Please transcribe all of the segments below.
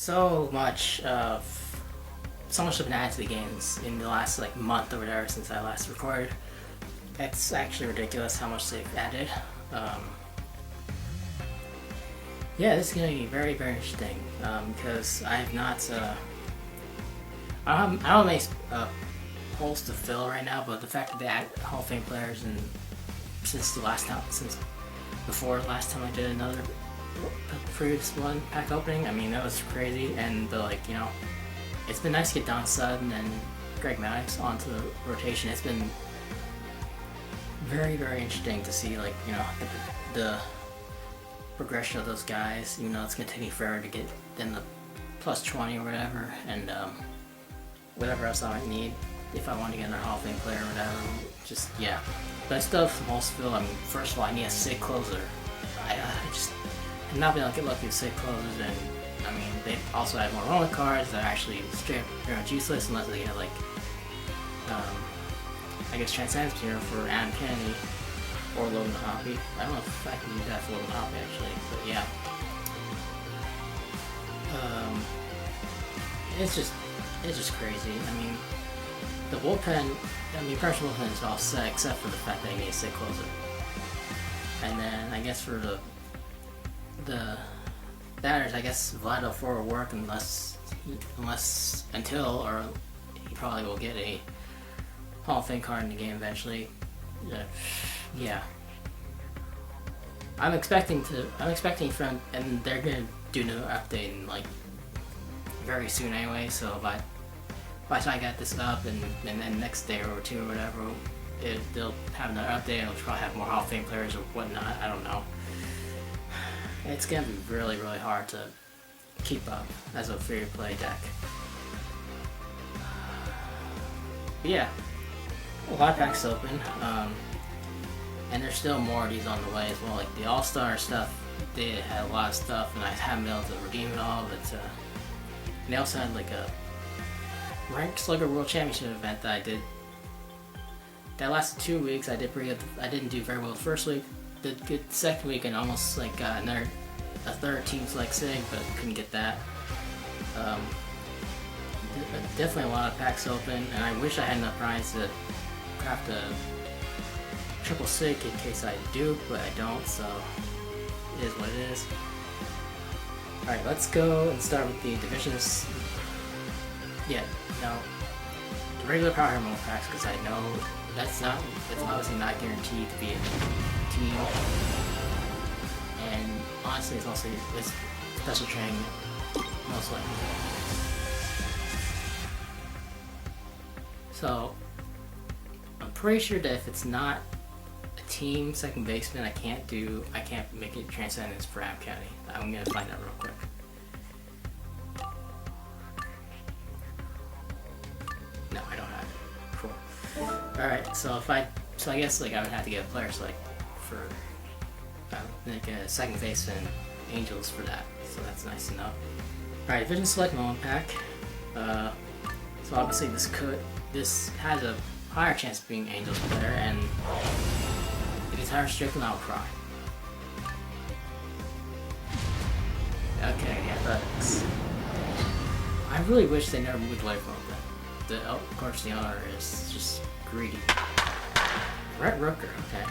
so much so much has been added to the games in the last like month or whatever since I last recorded. It's actually ridiculous how much they've added. Yeah, this is going to be very, very interesting because I have not. I don't have many holes to fill right now, but the fact that they add Hall of Fame players and since before last time I did another previous one pack opening, I mean that was crazy, and it's been nice to get Don Sutton and Greg Maddux onto the rotation. It's been very, very interesting to see the progression of those guys. Even though it's gonna take me forever to get them the plus 20 or whatever, and whatever else I might need if I want to get another Hall of Fame player or whatever. Just yeah, but I still have some holes to fill. I mean, first of all, I need a sick closer. I just have not been able to get lucky with sick closers, and I mean they also have more rolling cards that are actually straight up pretty much useless unless they get I guess Transcendence here for Adam Kennedy or Logan Hoppy. I don't know if I can do that for Logan Hoppy actually, but yeah. It's just crazy. I mean, the bullpen, personal bullpen is all set except for the fact that I need a sick closer. And then I guess for the batters, I guess Vlado 4 will work unless he probably will get a Hall of Fame card in the game eventually. Yeah. I'm expecting from, and they're gonna do no update in very soon anyway. So by the time I got this up and then next day or two or whatever, they'll have another update. It'll probably have more Hall of Fame players or whatnot. I don't know. It's gonna be really, really hard to keep up as a free-to-play deck. But yeah, a lot of packs open, and there's still more of these on the way as well. Like the All-Star stuff, they had a lot of stuff, and I haven't been able to redeem it all. But and they also had like a Ranked Slugger World Championship event that I did. That lasted 2 weeks. I did pretty good. I didn't do very well the first week. Did good second week, and almost got a third team select sig, but couldn't get that. Definitely a lot of packs open, and I wish I had enough prize to craft a triple sig in case I do, but I don't, so it is what it is. Alright, let's go and start with the divisions. Yeah, no, the regular Power Hero packs, because I know it's obviously not guaranteed to be a team, and honestly it's also special training most likely. So I'm pretty sure that if it's not a team second baseman, I can't make it Transcendence for App County. I'm gonna find out real quick. No, I don't have it. Cool. Alright, so I guess I would have to get a player select for a second baseman Angels for that. So that's nice to know. Alright, Division Select Moment Pack. So obviously this has a higher chance of being Angels player, and the guitar Strickland I'll cry. Okay, yeah, that's. I really wish they never moved away from it. Of course, the owner is just greedy. Brett Rooker, okay.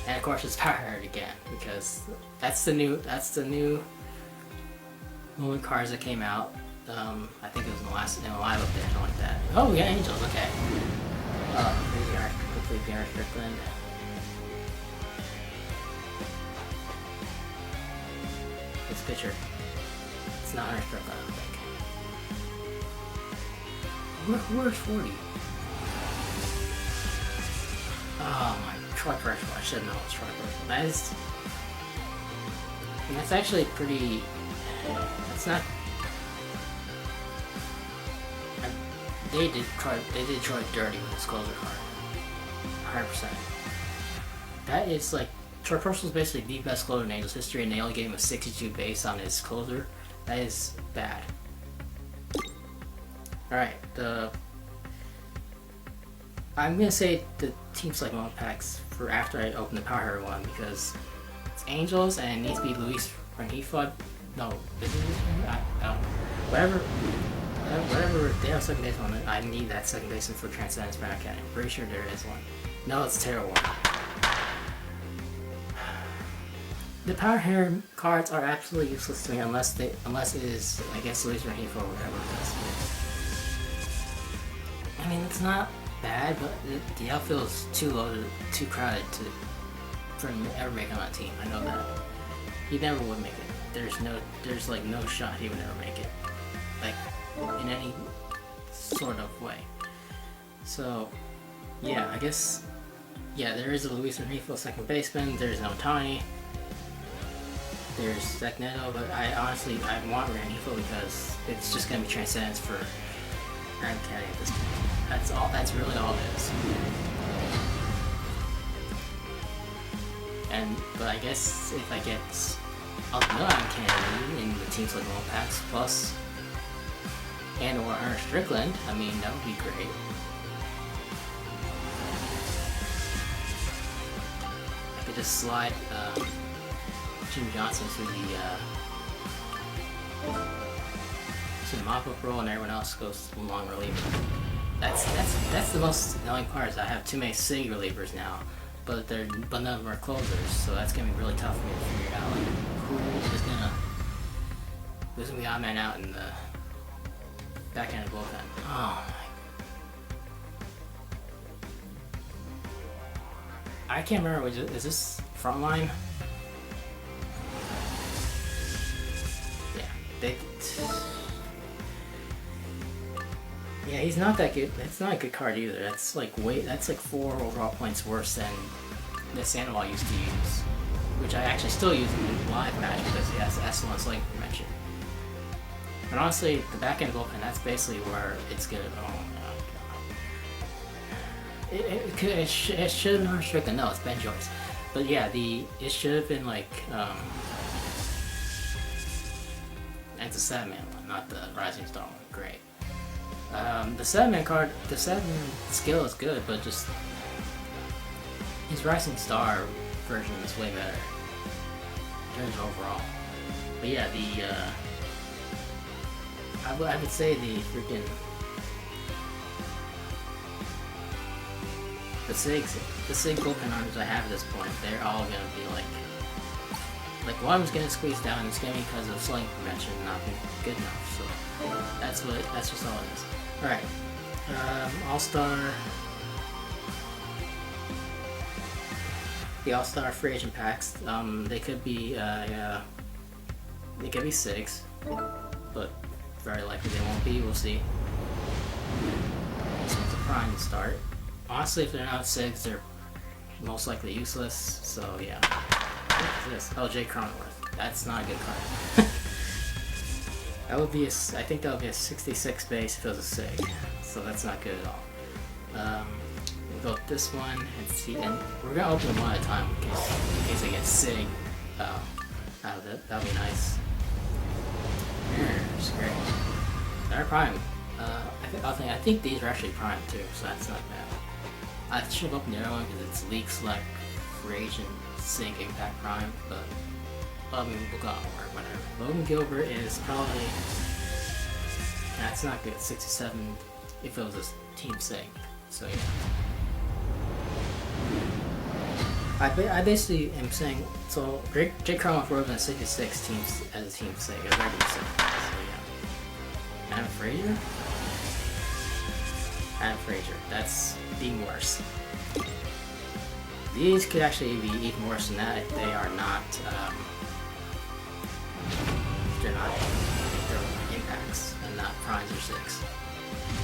And of course, it's Power Herd again because that's the new moment cards that came out. I think it was in the live update or something like that. Oh, we got Angels, okay. Complete Gary Strickland. This pitcher. It's not Hunter Strickland, I don't think. Where's 40? Oh my, Troy Percival. I should know it's Troy Percival. That's actually pretty. That's not. They did Troy dirty with his closer card. 100%. That is Troy Percival's basically the best closer in Angels history, and they only gave him a 62 base on his closer. That is bad. Alright, I'm gonna say the Team Select Moment packs for after I open the Power Hero one because it's Angels and it needs to be Luis No, is it? I don't. Whatever they have second base on it, I need that second baseman for Transcendence back at it. I'm pretty sure there is one. No, it's terrible. The Power Hair cards are absolutely useless to me unless it is, I guess, Luis Rengifo or whatever it is. I mean, it's not bad, but the outfield is too loaded, too crowded for him to ever make it on a team. I know that. He never would make it. There's like no shot he would ever make it. Like, in any sort of way. So, yeah, I guess, yeah, there is a Luis Rengifo second baseman, there's no Ohtani, there's Zach Neto, but I want Rengifo because it's just going to be Transcendence for Aaron Caddy at this point. That's really all it is. But I guess if I get Aaron Caddy in the teams like Walloped plus and or Ernest Strickland, I mean, that would be great. I could just slide Jim Johnson to the mop-up role and everyone else goes long reliever. That's the most annoying part is I have too many SIG relievers now, but none of them are closers, so that's gonna be really tough for me to figure out like who's gonna be odd man out in the back end of the bullpen. Oh my. I can't remember, is this front line? Yeah, yeah, he's not that good. That's not a good card either. That's like 4 overall points worse than the Sandoval used to use, which I actually still use in live match because he has S1 like you mentioned. But honestly, the back end bullpen, that's basically where it's good. Oh my god. It should have been Strickland. No, it's Ben Joyce. But yeah, it should have been like it's a 7-man one, not the Rising Star one. Great. The 7-man card, the 7-man skill is good, but just his Rising Star version is way better in terms of overall. But yeah, I would say the freaking the SIG bullpen arms I have at this point, they're all gonna be like one's gonna squeeze down. It's gonna be because of slugging prevention not being good enough. So that's just all it is. All right, All-Star. The All-Star free agent packs. They could be 6, but very likely they won't be. We'll see. This one's a prime to start. Honestly, if they're not 6, they're most likely useless. So yeah. What is this? Oh, Jay Cronenworth. That's not a good card. That would be I think that would be a 66 base if it was a SIG. So that's not good at all. We'll go with this one and see, and we're gonna open them one at a time in case I get SIG out of it. That'll be nice. It's great. They're prime. I think these are actually prime too, so that's not bad. I should have opened the other one because it's League Select, Free Agent, SIG, Impact Prime, but I mean, we'll go or whatever. Logan Gilbert is probably, that's not good. 67 if it was a team SIG. So yeah. I basically am saying, so Jake Cronenworth wrote in 66 teams as a team SIG, a regular SIG. So yeah. Adam Frazier, that's being worse. These could actually be even worse than that if they are not, if they're impacts and not primes or 6.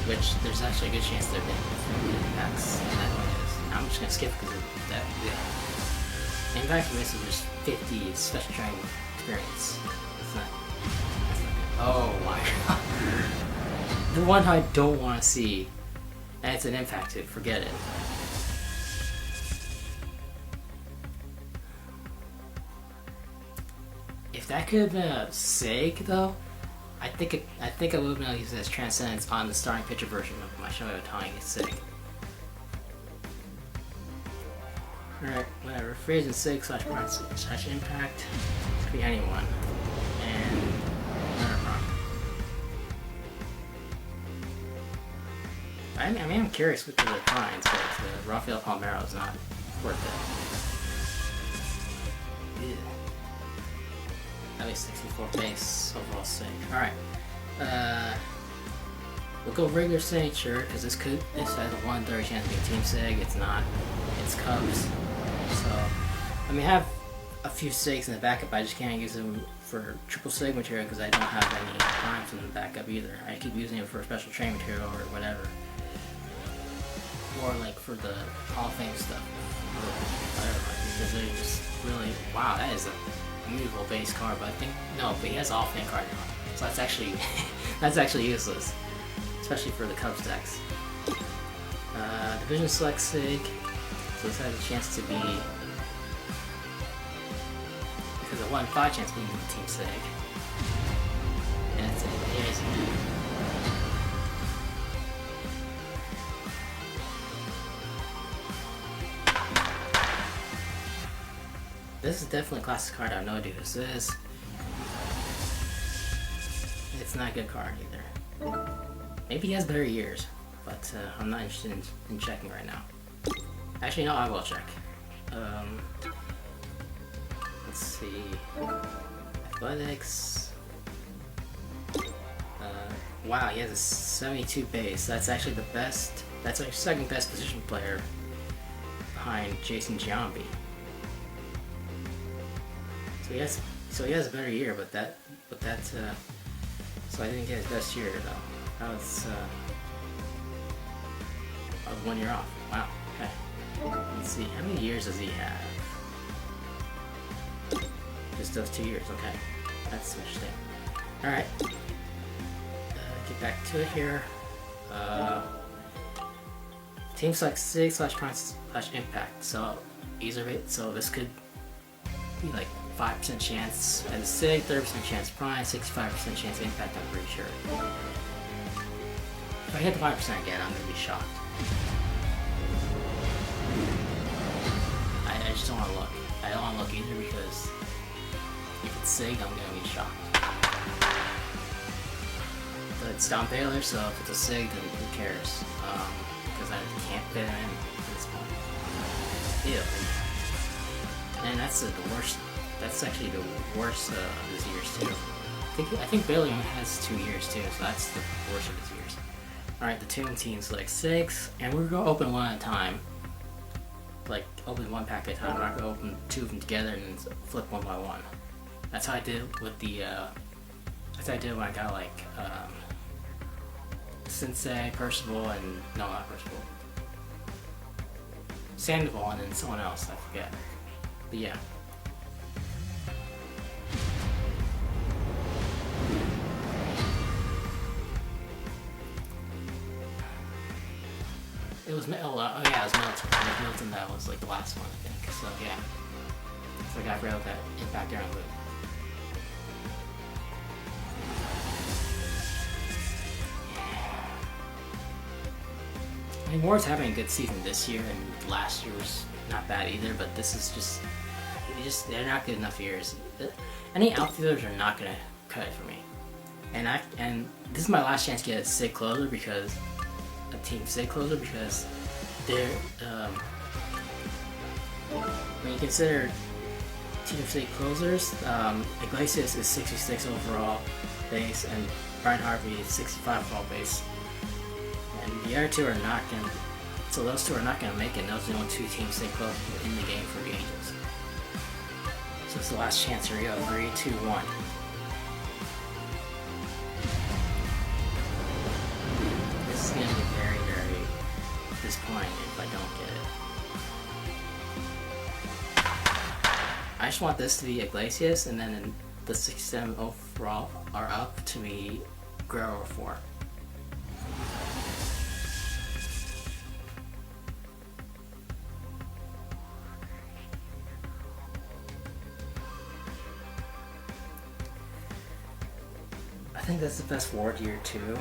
Which there's actually a good chance they're impacts, and that one is. I'm just gonna skip because of that. Yeah. Impact for this is just 50 special training experience. That's not good. Oh my god. The one I don't want to see, and it's an impact too, forget it. If that could have been a SIG though, I think I would have been able to use it as Transcendence on the starting pitcher version of my Shohei Ohtani SIG. Alright, whatever. Free agent SIG /impact. It could be anyone. And I mean, I'm curious which of the kinds, but Rafael Palmeiro is not worth it. Ew. At least 64 base overall sig. Alright. We'll go regular sig, sure, because this has a 1/3 chance to be a team sig. It's not. It's Cubs. So, I mean, I have a few sigs in the backup. I just can't use them for triple sig material because I don't have any primes in the backup either. I keep using it for special train material or whatever. Or like for the Hall of Fame stuff. Or whatever. Because they're just really, wow, that is a beautiful base card, but I think, no, but he has Hall of Fame card now. So that's actually, that's actually useless. Especially for the Cubs decks. Division Select Sig. So this has a chance to be, because a 1/5 chance being the team sig. And it's amazing. This is definitely a classic card. I have no idea who this is. It's not a good card either. Maybe he has better years, but I'm not interested in checking right now. Actually, no, I will check. Let's see. Athletics. Wow, he has a 72 base. That's actually the best. That's our second best position player behind Jason Giambi. So he has a better year, but so I didn't get his best year though. That was 1 year off. Wow. Okay. Let's see. How many years does he have? Just those 2 years. Okay. That's interesting. All right. Get back to it here. Team Select Sig /Prime/Impact. So so this could be like 5% chance as a Sig, 30% chance Prime, 65% chance Impact, I'm pretty sure. If I hit the 5% again, I'm gonna be shocked. I just don't want to look. I don't want to look either because if it's Sig, I'm gonna be shocked. But it's Don Baylor, so if it's a Sig, then who cares? Because I can't fit him in at this point. Ew. And that's the worst. That's actually the worst of his years too. I think Bailey only has 2 years too, so that's the worst of his years. Alright, the Team Select 6, and we're gonna open one at a time. Like, open one pack at a time. We're not gonna open 2 of them together and then flip one by one. That's how I did with the, that's how I did when I got like, Sensei, Percival, and, no, not Percival. Sandoval and then someone else, I forget. But yeah. It was, oh yeah, it was Milton. It was Milton that was like the last one, I think. So yeah. So I got rid of that Impact Iron Loop. I mean, Ward's having a good season this year, and last year was not bad either, but this is just they're not good enough years. Any outfielders are not gonna cut it for me. And this is my last chance to get a Sig closer because a Team Sig closer because they're when you consider Team Sig closers, Iglesias is 66 overall base and Brian Harvey is 65 overall base. And the other two are not gonna. So those two are not gonna make it. Those are the only 2 Team Sig closers in the game for the Angels. So it's the last chance. Here we go. 3, 2, 1. This is gonna be very, very disappointing if I don't get it. I just want this to be Iglesias, and then the 67 overall are up to be Guerrero 4. I think that's the best Ward year too.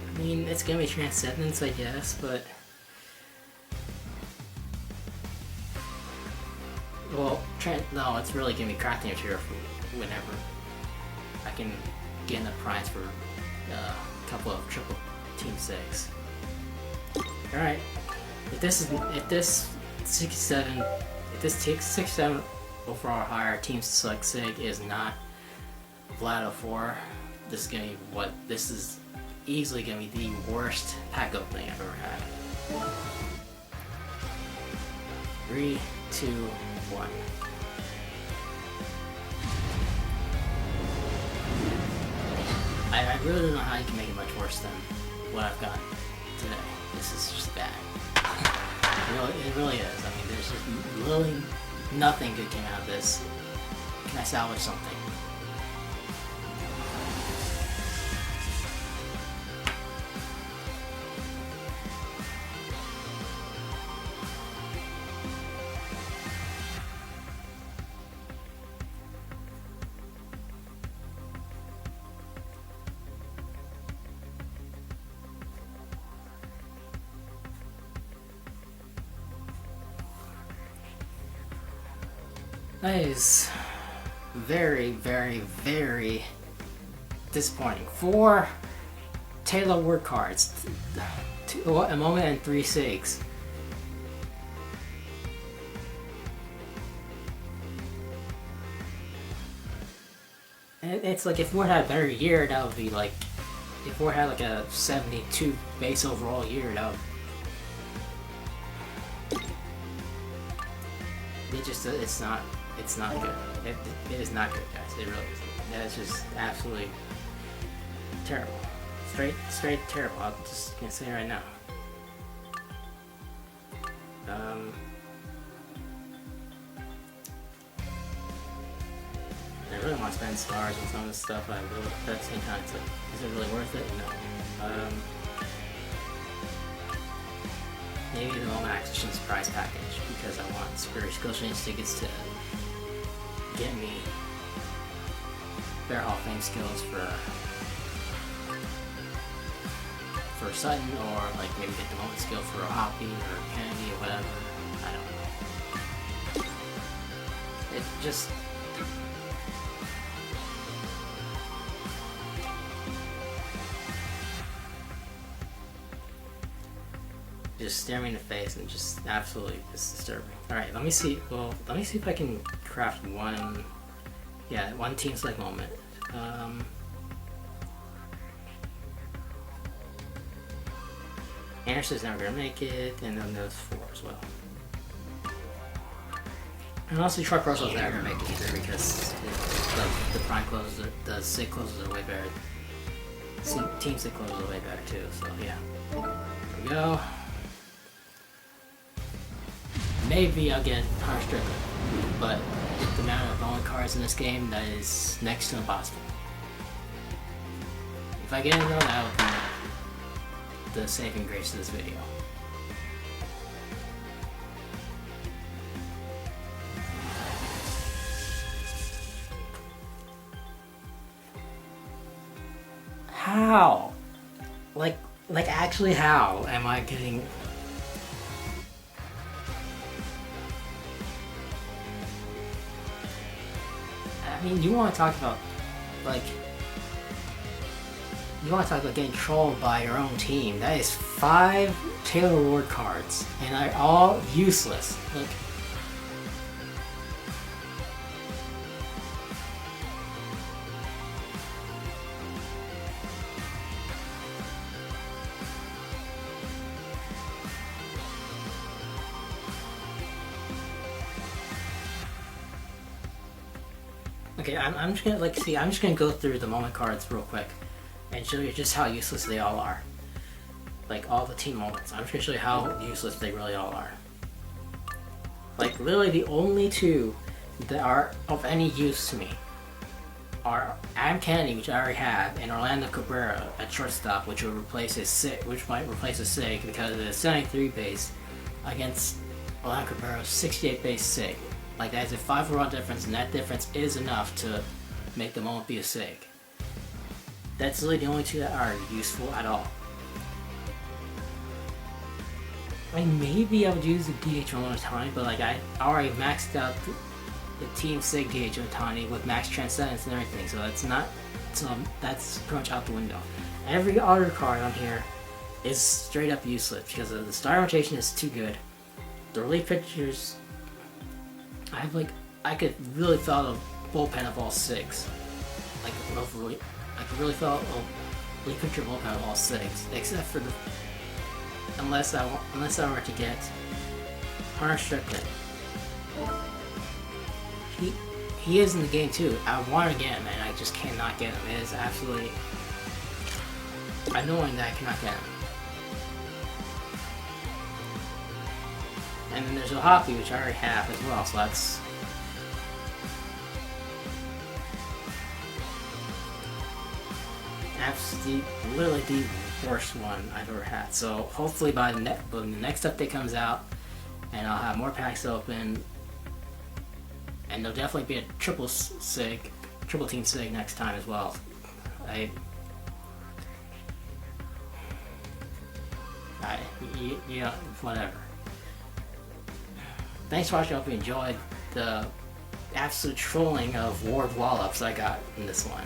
I mean, it's gonna be Transcendence, I guess, but well, no, it's really gonna be crafting material for whenever I can get enough primes for a couple of triple team 6. Alright. If this 67 overall higher team select sig is not Vlad 04, this is easily gonna be the worst pack opening I've ever had. 3, 2, 1. I really don't know how you can make it much worse than what I've got today. This is just bad. It really is. I mean, there's just literally nothing good came out of this. Can I salvage something? That is very, very, very disappointing. 4 Taylor Ward cards, a moment and 3 SIGs. And it's like if Ward had a better year, that would be like, if Ward had like a 72 base overall year, that would. It's not good. It is not good, guys. It really isn't. That is just absolutely terrible. Straight terrible. I'm just gonna say it right now. I really want to spend stars on some of this stuff, but at the same time, it's like, is it really worth it? No. Maybe the moment acquisition surprise package, because I want Superior Skill Change tickets to get me Bear Hall of Fame skills for Sutton, or like maybe get the moment skill for Hoppy or Kennedy or whatever. I don't know. It just. Just stare me in the face and just absolutely just disturbing. Alright, let me see if I can craft one team select moment. Anderson's never gonna make it, and then there's 4 as well. And also Truck Russell's never gonna make it either, because the prime closes, the SIG closes are way better. Team SIG closes are way better too, so yeah. There we go. Maybe I'll get Power Stricken, but with the amount of bowling cards in this game, that is next to impossible. If I get it though, that would be the saving grace of this video. How? Like actually how am I getting... I mean, you want to talk about getting trolled by your own team. That is 5 Taylor Ward cards, and they're all useless. Like, okay, I'm just gonna I'm just gonna go through the moment cards real quick and show you just how useless they all are. Like all the team moments. I'm just gonna show you how useless they really all are. Like literally the only 2 that are of any use to me are Adam Kennedy, which I already have, and Orlando Cabrera at shortstop, which will replace his SIG, because of the 73 base against Orlando Cabrera's 68 base SIG. Like that is a 5 overall difference, and that difference is enough to make the moment be a SIG. That's really the only 2 that are useful at all. I mean, maybe I would use the DH one more time, but like I already maxed out the Team Sig DH Otani with max transcendence and everything, so that's pretty much out the window. Every other card on here is straight up useless because the star rotation is too good. The relief pitchers, I could really fill out a bullpen of all 6. I could really fill out a relief pitcher bullpen of all 6, except for unless I were to get Hunter Strickland. He is in the game too. I want to get him, and I just cannot get him. It is absolutely annoying that I cannot get him. And then there's Ohapi, which I already have as well, so that's absolutely literally the worst one I've ever had. So hopefully by when the next update comes out, and I'll have more packs open, and there'll definitely be a triple team sig next time as well. You know, whatever. Thanks for watching. I hope you enjoyed the absolute trolling of Ward Wallops I got in this one.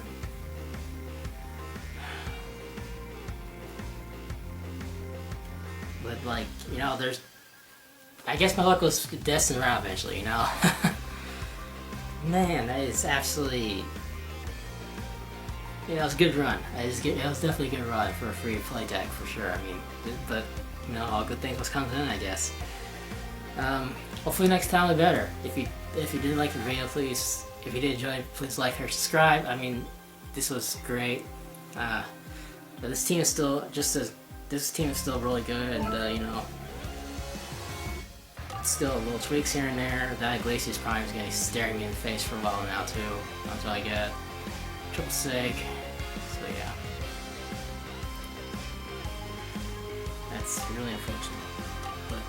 But like, you know, I guess my luck was destined around eventually, you know? Man, that is absolutely... You know, it was a good run. It was definitely a good run for a free-to-play deck, for sure. I mean, but, you know, all good things must come to an end, I guess. Hopefully next time will be better. If you did like the video, please, if you did enjoy it, please like or subscribe. I mean, this was great. But this team is still really good, and you know, still little tweaks here and there. That Iglesias Prime is going to be staring me in the face for a while now too, until I get triple sig. So yeah, that's really unfortunate. But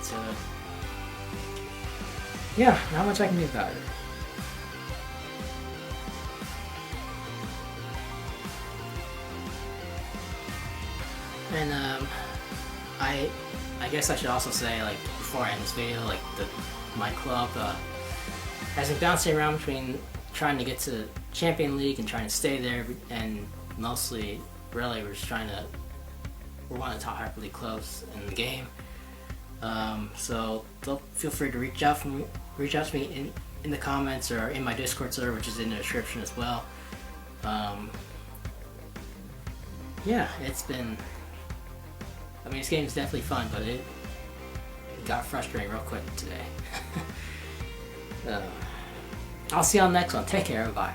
yeah, not much I can do about it. And I guess I should also say, like, before I end this video, like, my club has been bouncing around between trying to get to Champion League and trying to stay there, and mostly, really, we're one of the top Hyper League clubs in the game. So feel free to reach out to me in the comments or in my Discord server, which is in the description as well. Yeah, I mean, this game is definitely fun, but it got frustrating real quick today. I'll see you on the next one. Take care, bye.